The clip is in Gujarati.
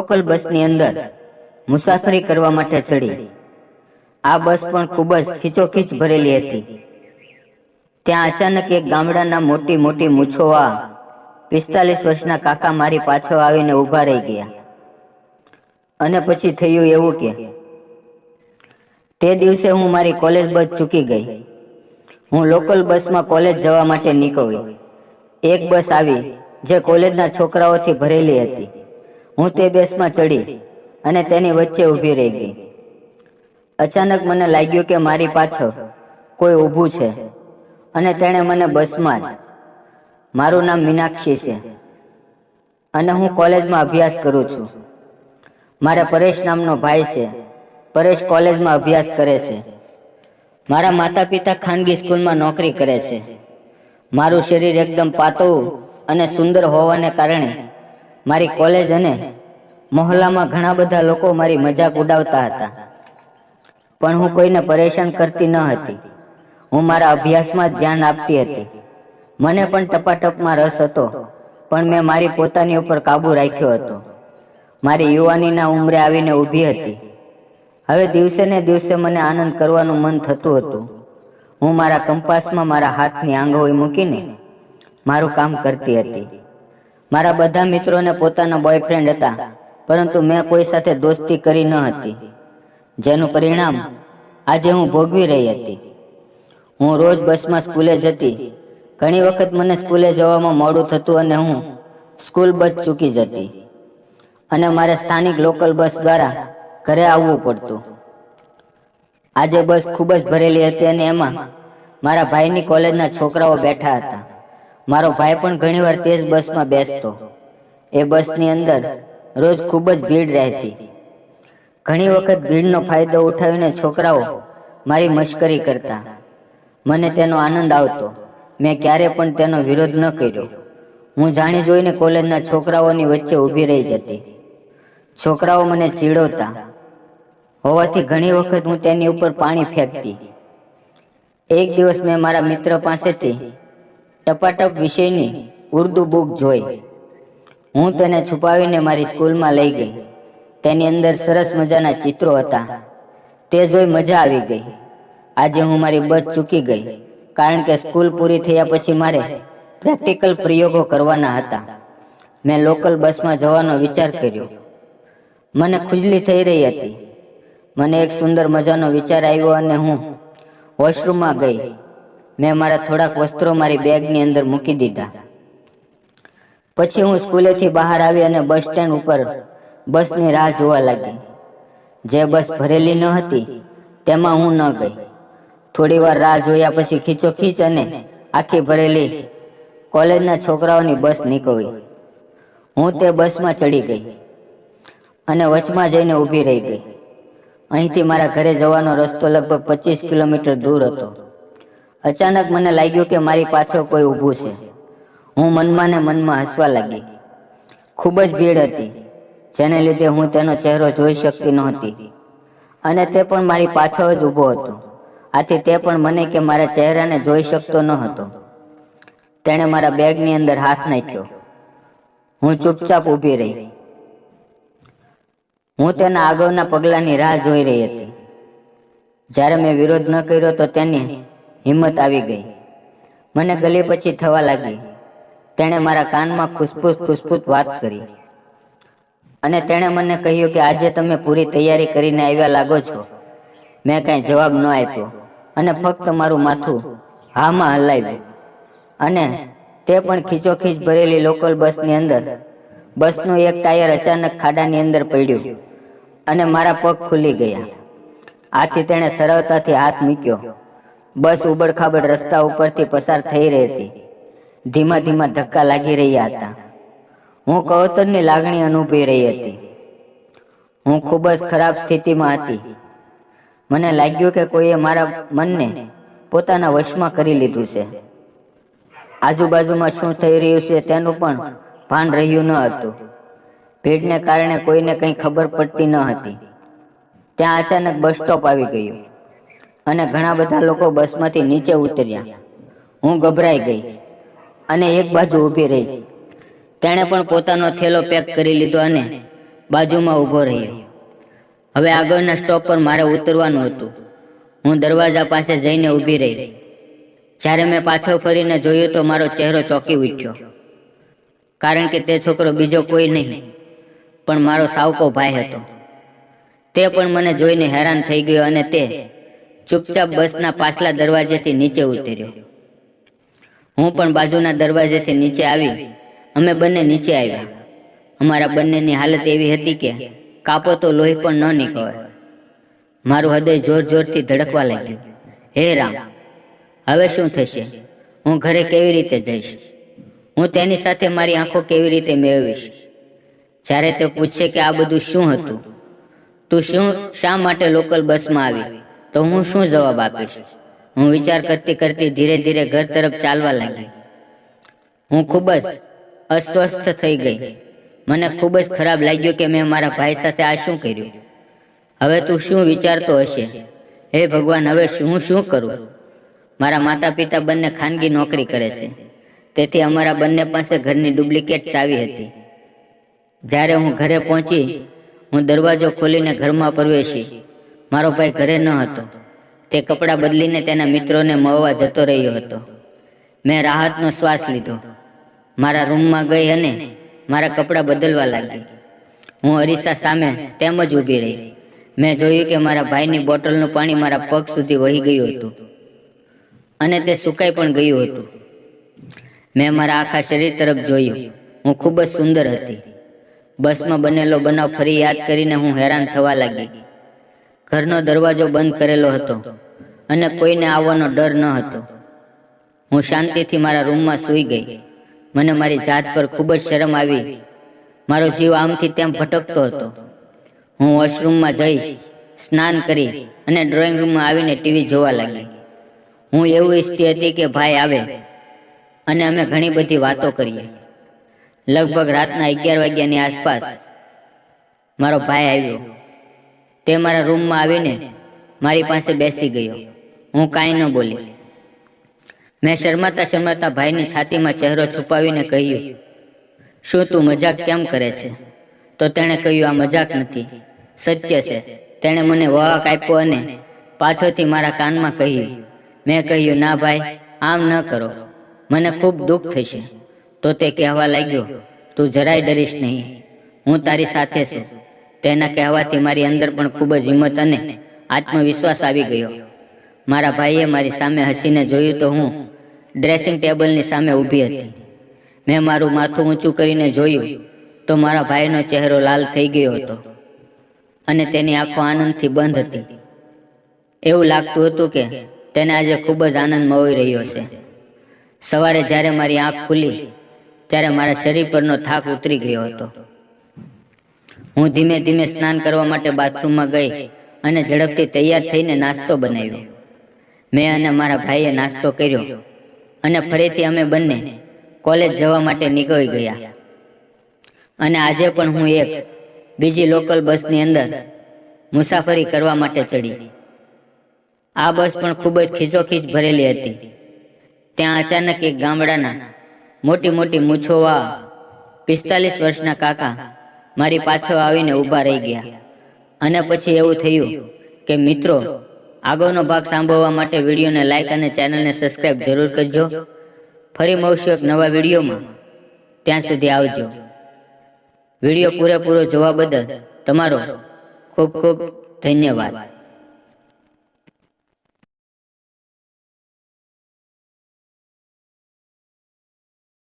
લોકલ બસની અંદર મુસાફરી કરવા માટે ચડી। આ બસ પણ ખૂબ જ ખીચોખીચ ભરેલી હતી। ત્યાં અચાનક એક ગામડાના મોટી મોટી મૂછોવા 45 વર્ષના કાકા મારી પાછળ આવીને ઊભા રહી ગયા। અને પછી થયું એવું કે તે દિવસે હું મારી કોલેજ બસ ચૂકી ગઈ। હું લોકલ બસમાં કોલેજ જવા માટે નીકળી। એક બસ આવી જે કોલેજના છોકરાઓથી ભરેલી હતી। હું તે બસમાં ચડી અને તેની વચ્ચે ઊભી રહી ગઈ। અચાનક મને લાગ્યું કે મારી પાછળ કોઈ ઊભું છે અને તેણે મને બસમાં જ, મારું નામ મીનાક્ષી છે અને હું કોલેજમાં અભ્યાસ કરું છું। મારા પરેશ નામનો ભાઈ છે। પરેશ કોલેજમાં અભ્યાસ કરે છે। મારા માતા પિતા ખાનગી સ્કૂલમાં નોકરી કરે છે। મારું શરીર એકદમ પાતળું અને સુંદર હોવાને કારણે મારી કોલેજ અને મહોલ્લામાં ઘણા બધા લોકો મારી મજાક ઉડાવતા હતા, પણ હું કોઈને પરેશાન કરતી ન હતી। હું મારા અભ્યાસમાં જ ધ્યાન આપતી હતી। મને પણ ટપાટપમાં રસ હતો, પણ મેં મારી પોતાની ઉપર કાબૂ રાખ્યો હતો। મારી યુવાનીના ઉંમરે આવીને ઊભી હતી। હવે દિવસે ને દિવસે મને આનંદ કરવાનું મન થતું હતું। હું મારા કંપાસમાં મારા હાથની આંગળી મૂકીને મારું કામ કરતી હતી। મારા બધા મિત્રોને પોતાના બોયફ્રેન્ડ હતા, પરંતુ મેં કોઈ સાથે દોસ્તી કરી ન હતી, જેનું પરિણામ આજે હું ભોગવી રહી હતી। હું રોજ બસમાં સ્કૂલે જતી। ઘણી વખત મને સ્કૂલે જવામાં મોડું થતું અને હું સ્કૂલ બસ ચૂકી જતી અને મારે સ્થાનિક લોકલ બસ દ્વારા ઘરે આવવું પડતું। આજે બસ ખૂબ જ ભરેલી હતી અને એમાં મારા ભાઈની કોલેજના છોકરાઓ બેઠા હતા। મારો ભાઈ પણ ઘણીવાર તે જ બસમાં બેસતો। એ બસની અંદર રોજ ખૂબ જ ભીડ રહેતી। ઘણી વખત ભીડનો ફાયદો ઉઠાવીને છોકરાઓ મારી મશ્કરી કરતા। મને તેનો આનંદ આવતો। મેં ક્યારે પણ તેનો વિરોધ ન કર્યો। હું જાણી જોઈને કોલેજના છોકરાઓની વચ્ચે ઊભી રહી જતી। છોકરાઓ મને ચીડવતા હોવાથી ઘણી વખત હું તેની ઉપર પાણી ફેંકતી। એક દિવસ મેં મારા મિત્ર પાસેથી ટપાટપ વિષયની ઉર્દૂ બુક જોઈ। હું તેને છુપાવીને મારી સ્કૂલમાં લઈ ગઈ। તેની અંદર સરસ મજાના ચિત્રો હતા। તે જોઈ મજા આવી ગઈ। આજે હું મારી બસ ચૂકી ગઈ, કારણ કે સ્કૂલ પૂરી થયા પછી મારે પ્રેક્ટિકલ પ્રયોગો કરવાના હતા। મેં લોકલ બસમાં જવાનો વિચાર કર્યો। મને ખુજલી થઈ રહી હતી। મને એક સુંદર મજાનો વિચાર આવ્યો અને હું વોશરૂમમાં ગઈ। મેં મારા થોડાક વસ્ત્રો મારી બેગની અંદર મૂકી દીધા। પછી હું સ્કૂલેથી બહાર આવી અને બસ સ્ટેન્ડ ઉપર બસની રાહ જોવા લાગી। જે બસ ભરેલી ન હતી તેમાં હું ન ગઈ। થોડી વાર રાહ જોયા પછી ખીચોખીચ અને આખી ભરેલી કોલેજના છોકરાઓની બસ નીકળી। હું તે બસમાં ચડી ગઈ અને વચમાં જઈને ઊભી રહી ગઈ। અહીંથી મારા ઘરે જવાનો રસ્તો લગભગ 25 કિલોમીટર દૂર હતો। અચાનક મને લાગ્યું કે મારી પાછળ કોઈ ઊભું છે। હું મનમાં ને મનમાં હસવા લાગી। ખૂબ જ ભીડ હતી, જેને લીધે હું તેનો ચહેરો જોઈ શકતી નહોતી અને તે પણ મારી પાછળ જ ઊભો હતો। આથી તે પણ મને કે મારા ચહેરાને જોઈ શકતો ન હતો। તેણે મારા બેગની અંદર હાથ નાખ્યો। હું ચૂપચાપ ઊભી રહી। હું તેના આગળના પગલાંની રાહ જોઈ રહી હતી। જ્યારે મેં વિરોધ ન કર્યો તો તેની હિંમત આવી ગઈ। મને ગલી પછી થવા લાગી। તેણે મારા કાનમાં ખુસફુસ ખુસફુસ વાત કરી અને તેણે મને કહ્યું કે આજે તમે પૂરી તૈયારી કરીને આવ્યા લાગો છો। મેં કાંઈ જવાબ ન આપ્યો અને ફક્ત મારું માથું હામાં હલાવ્યું અને તે પણ ખીચોખીચ ભરેલી લોકલ બસની અંદર બસનું એક ટાયર અચાનક ખાડાની અંદર પડ્યું અને મારા પગ ખુલી ગયા। આથી તેણે સરળતાથી હાથ મૂક્યો। બસ ઉબડખાબડ રસ્તા ઉપરથી પસાર થઈ રહી હતી। ધીમા ધીમા ધક્કા લાગી રહ્યા હતા। હું કવતરની લાગણી અનુભવી રહી હતી। હું ખૂબ જ ખરાબ સ્થિતિમાં હતી। મને લાગ્યું કે કોઈએ મારા મનને પોતાના વશમાં કરી લીધું છે। આજુબાજુમાં શું થઈ રહ્યું છે તેનું પણ ભાન રહ્યું ન હતું। ભીડને કારણે કોઈને કંઈ ખબર પડતી ન હતી। ત્યાં અચાનક બસ સ્ટોપ આવી ગયો અને ઘણા બધા લોકો બસમાંથી નીચે ઉતર્યા। હું ગભરાઈ ગઈ અને એક બાજુ ઊભી રહી। તેણે પણ પોતાનો થેલો પેક કરી લીધો અને બાજુમાં ઊભો રહ્યો. હવે આગળના સ્ટોપ પર મારે ઉતરવાનું હતું. હું દરવાજા પાસે જઈને ઊભી રહી. જ્યારે મેં પાછળ ફરીને જોયું તો મારો ચહેરો ચોંકી ઉઠ્યો, કારણ કે તે છોકરો બીજો કોઈ નહીં પણ મારો સાવકો ભાઈ હતો. તે પણ મને જોઈને હેરાન થઈ ગયો અને તે ચૂપચાપ બસના પાછલા દરવાજેથી નીચે ઉતર્યો. હું પણ બાજુના દરવાજેથી નીચે આવી. અમે બંને નીચે આવ્યા. અમારા બંનેની હાલત એવી હતી કે કાપો તો લોહી પણ ન નીકળે. મારું હૃદય જોર જોરથી ધડકવા લાગ્યું. હે રામ, હવે શું થશે? હું ઘરે કેવી રીતે જઈશ? હું તેની સાથે મારી આંખો કેવી રીતે મેળવીશ? જ્યારે તે પૂછશે કે આ બધું શું હતું, તું શા માટે લોકલ બસમાં આવી, તો હું શું જવાબ આપીશ? હું વિચાર કરતી કરતી ધીરે ધીરે ઘર તરફ ચાલવા લાગી. હું ખૂબ જ અસ્વસ્થ થઈ ગઈ. મને ખૂબ જ ખરાબ લાગ્યું કે મેં મારા ભાઈ સાથે આ શું કર્યું. હવે તું શું વિચારતો હશે? હે ભગવાન, હવે હું શું કરું? મારા માતા પિતા બંને ખાનગી નોકરી કરે છે, તેથી અમારા બંને પાસે ઘરની ડુપ્લિકેટ ચાવી હતી. જ્યારે હું ઘરે પહોંચી, હું દરવાજો ખોલીને ઘરમાં પ્રવેશી. મારો ભાઈ ઘરે ન હતો. તે કપડાં બદલીને તેના મિત્રોને મળવા જતો રહ્યો હતો. મેં રાહતનો શ્વાસ લીધો. મારા રૂમમાં ગઈ અને મારા કપડાં બદલવા લાગી. હું અરીસા સામે તેમ જ ઊભી રહી. મેં જોયું કે મારા ભાઈની બોટલનું પાણી મારા પગ સુધી વહી ગયું હતું અને તે સુકાઈ પણ ગયું હતું. મેં મારા આખા શરીર તરફ જોયું. હું ખૂબ જ સુંદર હતી. બસમાં બનેલો બનાવ ફરી યાદ કરીને હું હેરાન થવા લાગી. ઘરનો દરવાજો બંધ કરેલો હતો અને કોઈને આવવાનો ડર ન હતો. હું શાંતિથી મારા રૂમમાં સૂઈ ગઈ. મને મારી જાત પર ખૂબ જ શરમ આવી. મારો જીવ આમથી તેમ ભટકતો હતો. હું વોશરૂમમાં જઈશ, સ્નાન કરી અને ડ્રોઈંગ રૂમમાં આવીને ટીવી જોવા લાગી. હું એવું ઈચ્છતી હતી કે ભાઈ આવે અને અમે ઘણી બધી વાતો કરીએ. લગભગ રાતના 11 વાગ્યાની આસપાસ મારો ભાઈ આવ્યો. તે મારા રૂમમાં આવીને મારી પાસે બેસી ગયો. હું કાંઈ ન બોલી. મેં શરમાતા શરમાતા ભાઈની છાતીમાં ચહેરો છુપાવીને કહ્યું, શું તું મજાક કેમ કરે છે? તો તેણે કહ્યું, આ મજાક નથી, સત્ય છે. તેણે મને વળાંક આપ્યો અને પાછળથી મારા કાનમાં કહ્યું. મેં કહ્યું, ના ભાઈ, આમ ન કરો, મને ખૂબ દુઃખ થશે. તો તે કહેવા લાગ્યો, તું જરાય ડરીશ નહીં, હું તારી સાથે છું. તેના કહેવાથી મારી અંદર પણ ખૂબ જ હિંમત અને આત્મવિશ્વાસ આવી ગયો. મારા ભાઈએ મારી સામે હસીને જોયું તો હું ડ્રેસિંગ ટેબલની સામે ઊભી હતી. મેં મારું માથું ઊંચું કરીને જોયું તો મારા ભાઈનો ચહેરો લાલ થઈ ગયો હતો અને તેની આંખો આનંદથી બંધ હતી. એવું લાગતું હતું કે તેને આજે ખૂબ જ આનંદ મળી રહ્યો છે. સવારે જ્યારે મારી આંખ ખુલી ત્યારે મારા શરીર પરનો થાક ઉતરી ગયો હતો. હું ધીમે ધીમે સ્નાન કરવા માટે બાથરૂમમાં ગઈ અને ઝડપથી તૈયાર થઈને નાસ્તો બનાવ્યો. મેં અને મારા ભાઈએ નાસ્તો કર્યો અને ફરીથી અમે બંને કોલેજ જવા માટે નીકળી ગયા. અને આજે પણ હું એક બીજી લોકલ બસની અંદર મુસાફરી કરવા માટે ચડી. આ બસ પણ ખૂબ જ ખીચોખીચ ભરેલી હતી. ત્યાં અચાનક એક ગામડાના મોટી મોટી મૂછોવાળા 45 વર્ષના કાકા મારી પાછળ આવીને ઊભા રહી ગયા. અને પછી એવું થયું કે મિત્રો, આગળનો ભાગ સાંભળવા માટે વિડીયોને લાઈક અને ચેનલને સબસ્ક્રાઈબ જરૂર કરજો. ફરી મળશું એક નવા વિડીયોમાં. ત્યાં સુધી આવજો. વિડીયો પૂરેપૂરો જોવા બદલ તમારો ખૂબ ખૂબ ધન્યવાદ.